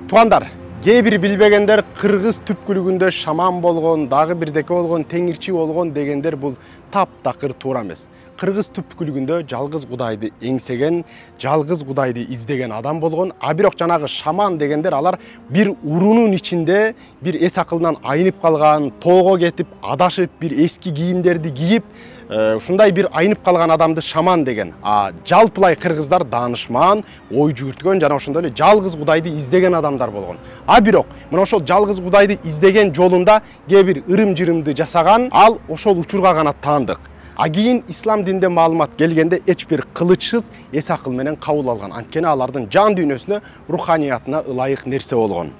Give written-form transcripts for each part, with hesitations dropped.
Туғандар, кейбір билбегендер Кыргыз түпкүлүгүндө шаман болгон, дагы бирдеке болгон, теңирчи болгон дегендер бул таптакыр туура эмес. Кыргыз түпкүлүгүндө жалгыз Кудайды эңсеген, жалгыз Кудайды издеген адам болгон, а бирок жанагы шаман дегендер алар бир урунун ичинде бир эс акылынан айнып калган, тоого кетип, адашып, бир эски кийимдерди кийип, ушундай бир айнып калган адамды шаман деген. Жалпылай кыргыздар даанышман, ой жүгүрткөн жана ошондой эле жалгыз Кудайды издеген адамдар болгон. А бирок мына ошол жалгыз Кудайды издеген жолунда кээ бир ырым-жырымды жасаган, ал ошол учурга гана таандык. Кийин ислам дининде маалымат келгенде эч бир кылычсыз эс акыл менен кабыл алган. Анткени алардын жан дүйнөсүнө, руханиятына ылайык нерсе болгон.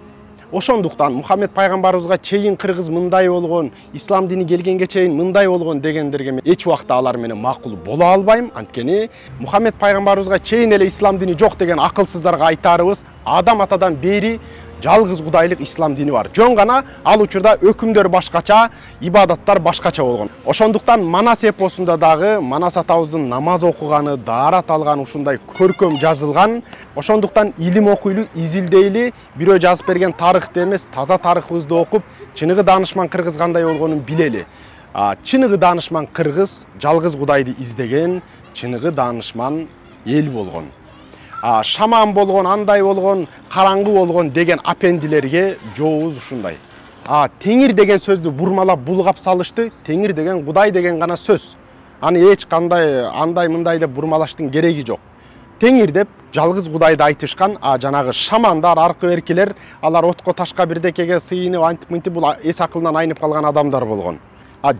Ошондуктан Мухаммед пайгамбарыбызга чейин кыргыз мындай болгон, ислам дини келгенге чейин мындай болгон дегендерге мен эч убакта алар менен макул боло албайм. Анткени Мухаммед пайгамбарыбызга чейин эле ислам дини жок деген акылсыздарга айтарыбыз, адам атадан бери жалгыз Кудайлык ислам дини бар. Жөн гана ал учурда өкүмдөр башкача, ибадаттар башкача болгон. Ошондуктан Манас эпосунда дагы Манас атабыздын намаз окуганы, даарат алганы ушундай көркөм жазылган. Ошондуктан илим окуйлу, изилдейли, бирөө жазып берген тарыхты эмес, таза тарыхыбызды окуп, чыныгы даанышман кыргыз кандай болгонун билели. Чыныгы даанышман кыргыз жалгыз Кудайды издеген, чыныгы даанышман эл болгон. Шаман болгон, андай болгон, караңгы болгон деген апендилерге жообуз ушундай. Теңир деген сөздү бурмалап булгап салышты. Теңир деген Кудай деген гана сөз. Аны эч кандай андай мындай деп бурмалаштын кереги жок. Теңир деп жалгыз Кудайды айтышкан, жанагы шамандар, аркы беркилер, алар отко ташка бирдекеге сыйынып, антип-мынтип бул эс акылынан айнып калган адамдар болгон.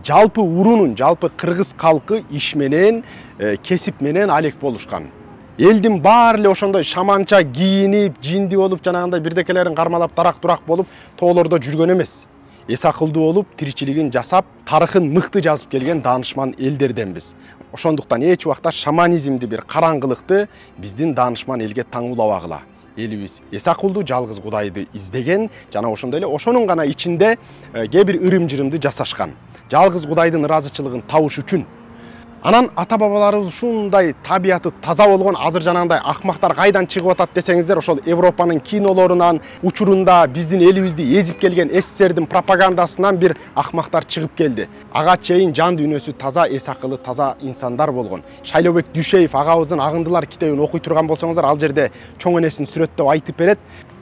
Жалпы урунун, жалпы кыргыз калкы иш менен, кесип менен алек болушкан. Элдин баары эле ошондой шаманча кийинип, жинди болуп, жанагындай бирдекелерин кармалап, дарак-турак болуп, тоолордо жүргөн эмес. Эс акылдуу болуп, тиричилигин жасап, тарыхын мыкты жазып келген даанышман элдерденбиз. Ошондуктан эч убакта шаманизмди, бир караңгылыкты биздин даанышман элге таңуулабагыла. Элибиз эс акылдуу жалгыз Кудайды издеген, жана ошондой эле ошонун гана ичинде кээ бир ырым-жырымды жасашкан. Жалгыз Кудайдын ыраазычылыгын табыш үчүн. Анан ата-бабаларыбыз ушундай табияты таза болгон, азыр жанагындай акмактар кайдан чыгып атат десеңиздер, ошол Европанын кинолорунан, учурунда биздин элибизди эзип келген СССРдин пропагандасынан бир акмактар чыгып келди. Ага чейин жан дүйнөсү таза, эс акылы таза инсандар болгон. Шайлообек Дүйшеев агабыздын Агындылар китебин окуй турган болсоңуздар, ал жерде чоң энесин сүрөттөп айтып берет.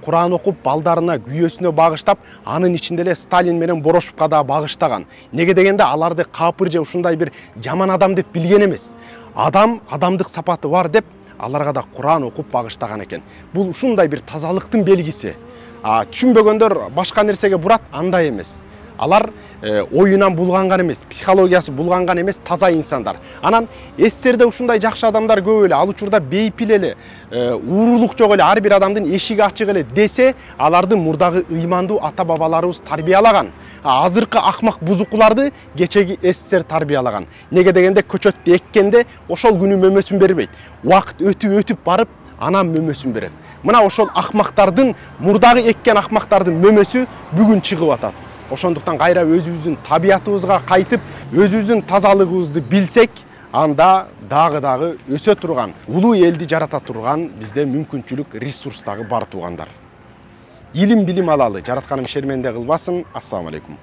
Куран окуп, балдарына, күйөөсүнө багыштап, анын ичинде эле Сталин менен Борошовко да багыштаган. Неге дегенде аларды капыр же ушундай бир жаман адам деп билген эмес. Адамдык сапаты бар деп аларга да Куран окуп багыштаган экен. Бул ушундай бир тазалыктын белгиси. Түшүнбөгөндөр башка нерсеге бурат, андай эмес. Алар оюнан булганган эмес, психологиясы булганган эмес, таза инсандар. Анан СССРде ушундай жакшы адамдар көп эле, ал учурда бейпил эле, уурулук жок эле, ар бир адамдын эшиги ачык эле десе, аларды мурдагы ыймандуу ата-бабаларыбыз тарбиялаган. Азыркы акмак бузукуларды кечеги СССР тарбиялаган. Неге дегенде көчөттү эккенде ошол күнү мөмөсүн бербейт. Убакыт өтүп барып, анан мөмөсүн берет. Мына ошол акмактардын, мурдагы эккен акмактардын мөмөсү бүгүн чыгып атат. Ошондуктан кайра өзүбүздүн табиятыбызга кайтып, өзүбүздүн тазалыгыбызды билсек, анда дагы өсө турган, улуу элди жарата турган бизде мүмкүнчүлүк, ресурс дагы бар туугандар. Илим билим алалы, жаратканым шерменде кылбасын. Ассаламу алейкум.